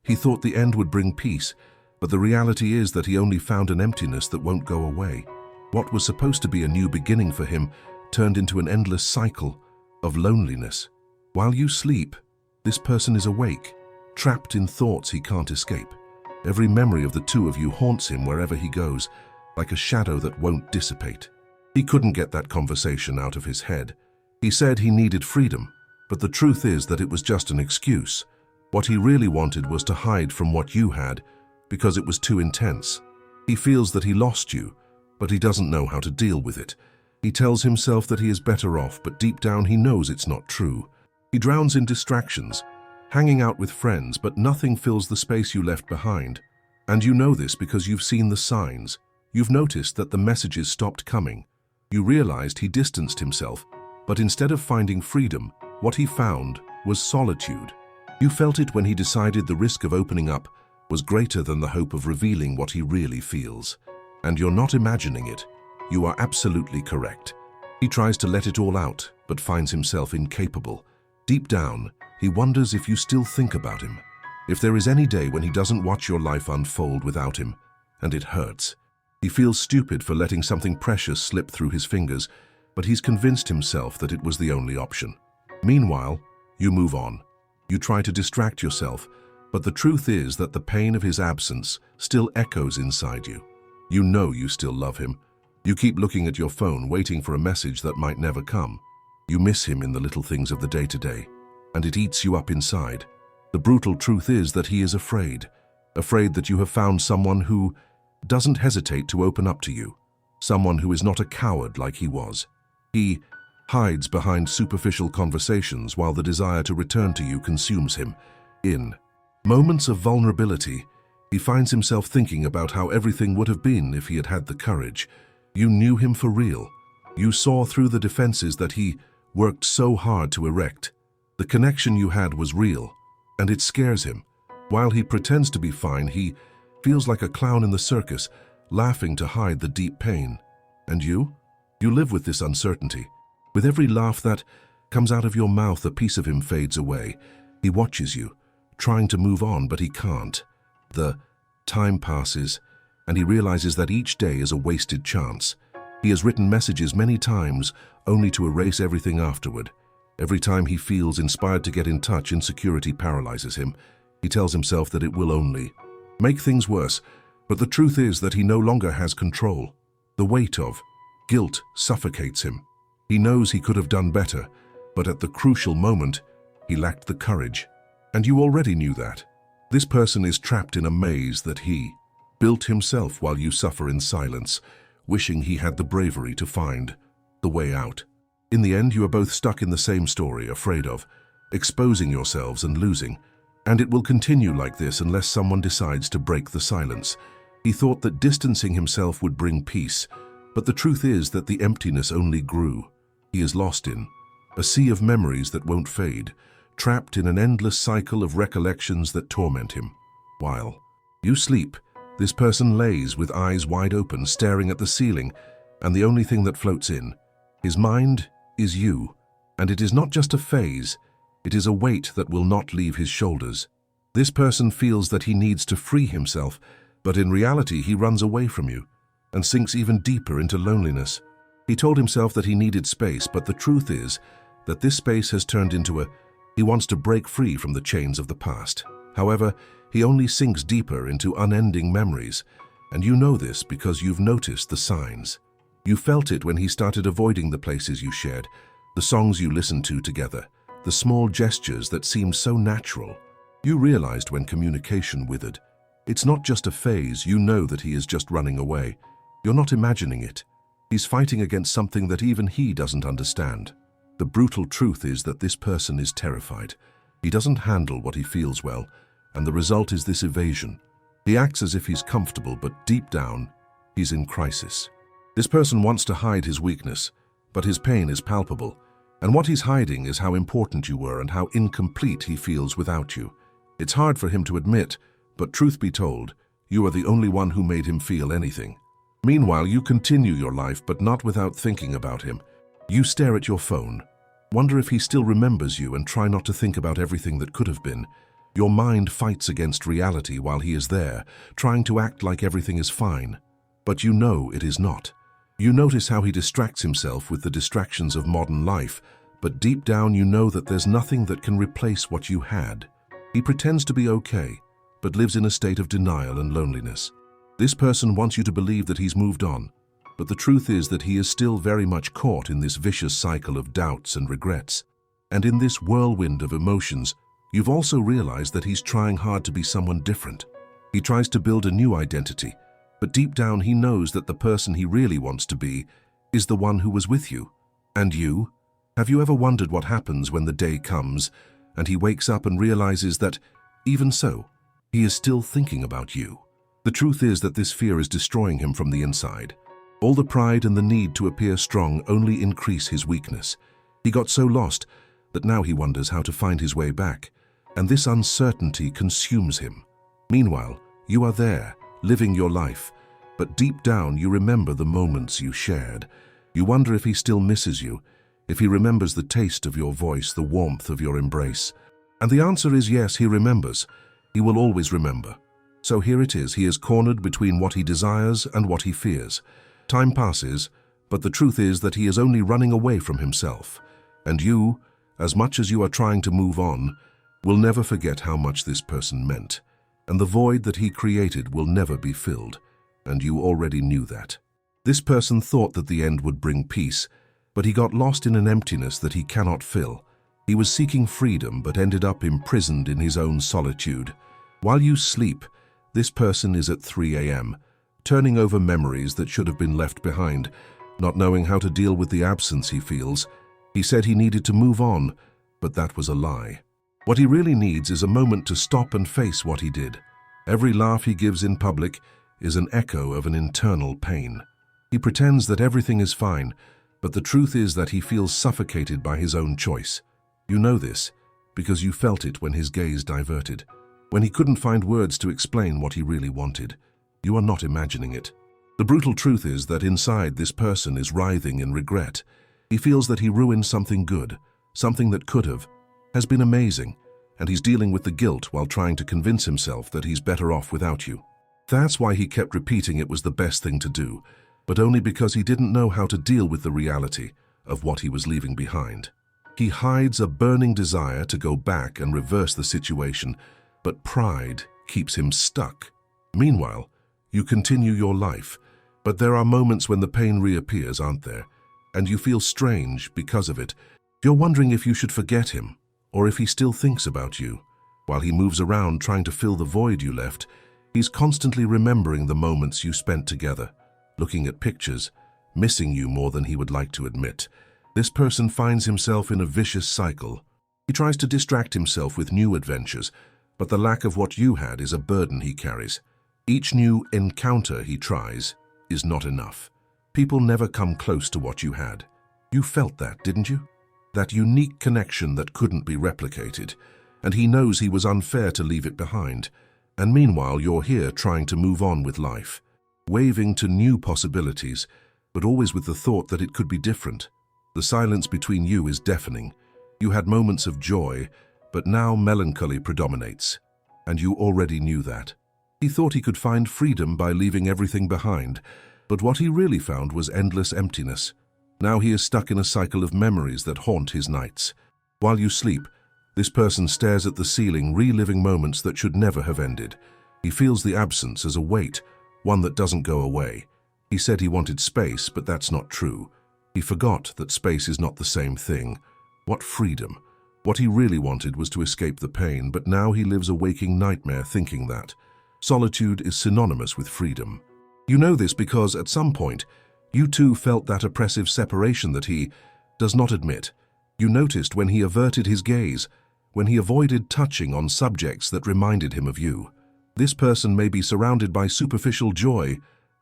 He thought the end would bring peace, but the reality is that he only found an emptiness that won't go away. What was supposed to be a new beginning for him turned into an endless cycle of loneliness. While you sleep, this person is awake, trapped in thoughts he can't escape. Every memory of the two of you haunts him wherever he goes, like a shadow that won't dissipate. He couldn't get that conversation out of his head. He said he needed freedom, but the truth is that it was just an excuse. What he really wanted was to hide from what you had, because it was too intense. He feels that he lost you, but he doesn't know how to deal with it. He tells himself that he is better off, but deep down he knows it's not true. He drowns in distractions, hanging out with friends, but nothing fills the space you left behind. And you know this because you've seen the signs. You've noticed that the messages stopped coming. You realized he distanced himself, but instead of finding freedom, what he found was solitude. You felt it when he decided the risk of opening up was greater than the hope of revealing what he really feels. And you're not imagining it. You are absolutely correct. He tries to let it all out, but finds himself incapable. Deep down, he wonders if you still think about him. If there is any day when he doesn't watch your life unfold without him, and it hurts. He feels stupid for letting something precious slip through his fingers, but he's convinced himself that it was the only option. Meanwhile, you move on. You try to distract yourself, but the truth is that the pain of his absence still echoes inside you. You know you still love him. You keep looking at your phone, waiting for a message that might never come. You miss him in the little things of the day-to-day, and it eats you up inside. The brutal truth is that he is afraid that you have found someone who doesn't hesitate to open up to you, someone who is not a coward like he was. He hides behind superficial conversations while the desire to return to you consumes him. In moments of vulnerability, he finds himself thinking about how everything would have been if he had had the courage. You knew him for real. You saw through the defenses that he worked so hard to erect. The connection you had was real, and it scares him. While he pretends to be fine, he feels like a clown in the circus, laughing to hide the deep pain. And you? You live with this uncertainty. With every laugh that comes out of your mouth, a piece of him fades away. He watches you, trying to move on, but he can't. The time passes, and he realizes that each day is a wasted chance. He has written messages many times, only to erase everything afterward. Every time he feels inspired to get in touch, insecurity paralyzes him. He tells himself that it will only make things worse, but the truth is that he no longer has control. The weight of guilt suffocates him. He knows he could have done better, but at the crucial moment, he lacked the courage. And you already knew that. This person is trapped in a maze that he built himself while you suffer in silence, wishing he had the bravery to find the way out. In the end, you are both stuck in the same story, afraid of exposing yourselves and losing. And it will continue like this unless someone decides to break the silence. He thought that distancing himself would bring peace, but the truth is that the emptiness only grew. He is lost in a sea of memories that won't fade, trapped in an endless cycle of recollections that torment him. While you sleep, this person lays with eyes wide open, staring at the ceiling, and the only thing that floats in his mind is you. And it is not just a phase, it is a weight that will not leave his shoulders. This person feels that he needs to free himself, but in reality he runs away from you and sinks even deeper into loneliness. He told himself that he needed space, but the truth is that this space has turned into he wants to break free from the chains of the past. However, he only sinks deeper into unending memories, and you know this because you've noticed the signs. You felt it when he started avoiding the places you shared, the songs you listened to together, the small gestures that seemed so natural. You realized when communication withered. It's not just a phase, you know that he is just running away. You're not imagining it. He's fighting against something that even he doesn't understand. The brutal truth is that this person is terrified. He doesn't handle what he feels well, and the result is this evasion. He acts as if he's comfortable, but deep down, he's in crisis. This person wants to hide his weakness, but his pain is palpable, and what he's hiding is how important you were and how incomplete he feels without you. It's hard for him to admit, but truth be told, you are the only one who made him feel anything. Meanwhile, you continue your life, but not without thinking about him. You stare at your phone, wonder if he still remembers you, and try not to think about everything that could have been. Your mind fights against reality while he is there, trying to act like everything is fine. But you know it is not. You notice how he distracts himself with the distractions of modern life, but deep down you know that there's nothing that can replace what you had. He pretends to be okay, but lives in a state of denial and loneliness. This person wants you to believe that he's moved on, but the truth is that he is still very much caught in this vicious cycle of doubts and regrets. And in this whirlwind of emotions, you've also realized that he's trying hard to be someone different. He tries to build a new identity, but deep down he knows that the person he really wants to be is the one who was with you. And you? Have you ever wondered what happens when the day comes and he wakes up and realizes that, even so, he is still thinking about you? The truth is that this fear is destroying him from the inside. All the pride and the need to appear strong only increase his weakness. He got so lost that now he wonders how to find his way back, and this uncertainty consumes him. Meanwhile, you are there, living your life, but deep down you remember the moments you shared. You wonder if he still misses you, if he remembers the taste of your voice, the warmth of your embrace. And the answer is yes, he remembers. He will always remember. So here it is, he is cornered between what he desires and what he fears. Time passes, but the truth is that he is only running away from himself. And you, as much as you are trying to move on, will never forget how much this person meant. And the void that he created will never be filled. And you already knew that. This person thought that the end would bring peace, but he got lost in an emptiness that he cannot fill. He was seeking freedom but ended up imprisoned in his own solitude. While you sleep, this person is at 3 a.m., turning over memories that should have been left behind, not knowing how to deal with the absence he feels. He said he needed to move on, but that was a lie. What he really needs is a moment to stop and face what he did. Every laugh he gives in public is an echo of an internal pain. He pretends that everything is fine, but the truth is that he feels suffocated by his own choice. You know this because you felt it when his gaze diverted, when he couldn't find words to explain what he really wanted. You are not imagining it. The brutal truth is that inside this person is writhing in regret. He feels that he ruined something good, something that could have, has been amazing, and he's dealing with the guilt while trying to convince himself that he's better off without you. That's why he kept repeating it was the best thing to do, but only because he didn't know how to deal with the reality of what he was leaving behind. He hides a burning desire to go back and reverse the situation, but pride keeps him stuck. Meanwhile, you continue your life, but there are moments when the pain reappears, aren't there? And you feel strange because of it. You're wondering if you should forget him, or if he still thinks about you. While he moves around trying to fill the void you left, he's constantly remembering the moments you spent together, looking at pictures, missing you more than he would like to admit. This person finds himself in a vicious cycle. He tries to distract himself with new adventures, but the lack of what you had is a burden he carries. Each new encounter he tries is not enough. People never come close to what you had. You felt that, didn't you? That unique connection that couldn't be replicated, and he knows he was unfair to leave it behind. And meanwhile, you're here trying to move on with life, waving to new possibilities, but always with the thought that it could be different. The silence between you is deafening. You had moments of joy, but now melancholy predominates, and you already knew that. He thought he could find freedom by leaving everything behind, but what he really found was endless emptiness. Now he is stuck in a cycle of memories that haunt his nights. While you sleep, this person stares at the ceiling, reliving moments that should never have ended. He feels the absence as a weight, one that doesn't go away. He said he wanted space, but that's not true. He forgot that space is not the same thing. What freedom! What he really wanted was to escape the pain, but now he lives a waking nightmare thinking that. Solitude is synonymous with freedom. You know this because, at some point, you too felt that oppressive separation that he does not admit. You noticed when he averted his gaze, when he avoided touching on subjects that reminded him of you. This person may be surrounded by superficial joy,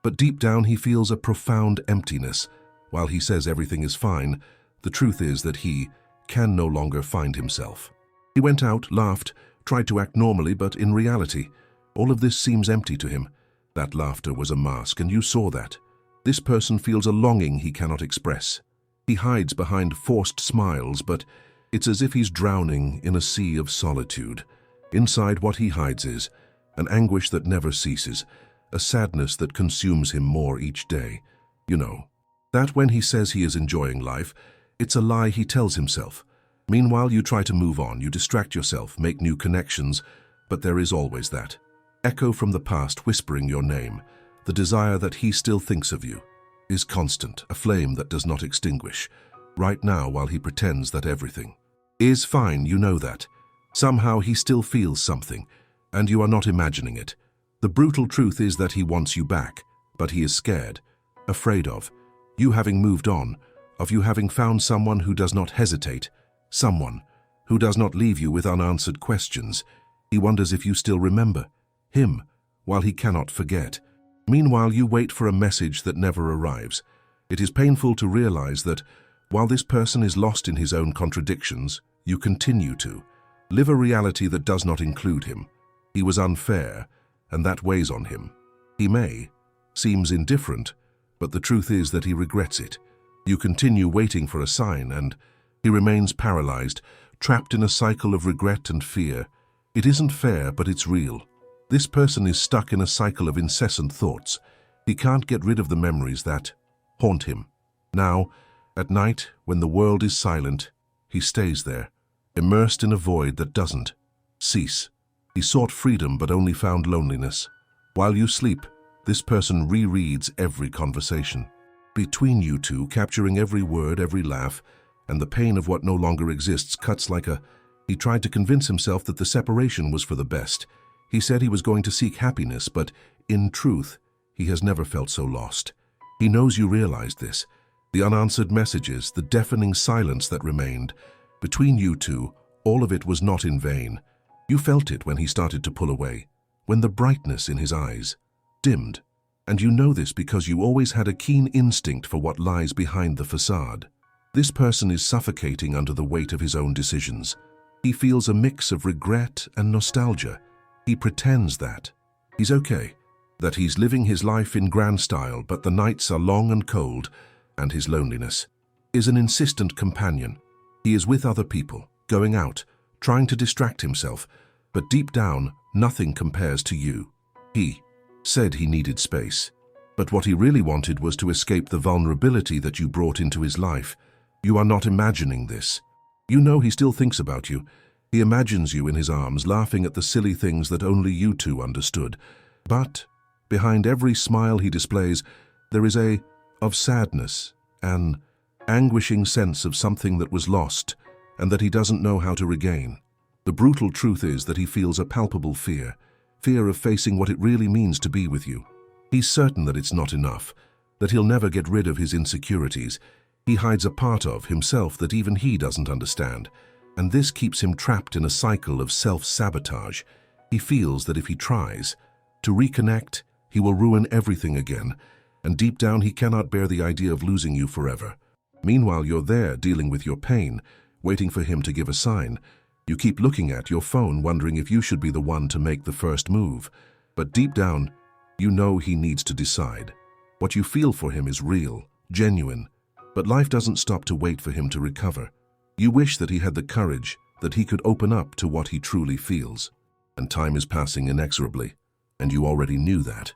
but deep down he feels a profound emptiness. While he says everything is fine, the truth is that he can no longer find himself. He went out, laughed, tried to act normally, but in reality, all of this seems empty to him. That laughter was a mask, and you saw that. This person feels a longing he cannot express. He hides behind forced smiles, but it's as if he's drowning in a sea of solitude. Inside, what he hides is an anguish that never ceases, a sadness that consumes him more each day. You know, that when he says he is enjoying life, it's a lie he tells himself. Meanwhile, you try to move on, you distract yourself, make new connections, but there is always that echo from the past whispering your name. The desire that he still thinks of you is constant, a flame that does not extinguish. Right now, while he pretends that everything is fine, you know that somehow he still feels something, and you are not imagining it. The brutal truth is that he wants you back, but he is scared, afraid of you having moved on, of you having found someone who does not hesitate, someone who does not leave you with unanswered questions. He wonders if you still remember him, while he cannot forget. Meanwhile, you wait for a message that never arrives. It is painful to realize that, while this person is lost in his own contradictions, you continue to live a reality that does not include him. He was unfair, and that weighs on him. He seems indifferent, but the truth is that he regrets it. You continue waiting for a sign, and he remains paralyzed, trapped in a cycle of regret and fear. It isn't fair, but it's real. This person is stuck in a cycle of incessant thoughts. He can't get rid of the memories that haunt him. Now, at night, when the world is silent, he stays there, immersed in a void that doesn't cease. He sought freedom but only found loneliness. While you sleep, this person rereads every conversation between you two, capturing every word, every laugh, and the pain of what no longer exists cuts like a... He tried to convince himself that the separation was for the best. He said he was going to seek happiness, but in truth, he has never felt so lost. He knows you realized this. The unanswered messages, the deafening silence that remained. Between you two, all of it was not in vain. You felt it when he started to pull away, when the brightness in his eyes dimmed. And you know this because you always had a keen instinct for what lies behind the facade. This person is suffocating under the weight of his own decisions. He feels a mix of regret and nostalgia. He pretends that he's okay, that he's living his life in grand style, but the nights are long and cold, and his loneliness is an insistent companion. He is with other people, going out, trying to distract himself, but deep down, nothing compares to you. He said he needed space, but what he really wanted was to escape the vulnerability that you brought into his life. You are not imagining this. You know he still thinks about you. He imagines you in his arms, laughing at the silly things that only you two understood. But behind every smile he displays, there is of sadness, an anguishing sense of something that was lost and that he doesn't know how to regain. The brutal truth is that he feels a palpable fear of facing what it really means to be with you. He's certain that it's not enough, that he'll never get rid of his insecurities. He hides a part of himself that even he doesn't understand, and this keeps him trapped in a cycle of self-sabotage. He feels that if he tries to reconnect, he will ruin everything again, and deep down he cannot bear the idea of losing you forever. Meanwhile, you're there dealing with your pain, waiting for him to give a sign. You keep looking at your phone, wondering if you should be the one to make the first move. But deep down, you know he needs to decide. What you feel for him is real, genuine, but life doesn't stop to wait for him to recover. You wish that he had the courage, that he could open up to what he truly feels. And time is passing inexorably, and you already knew that.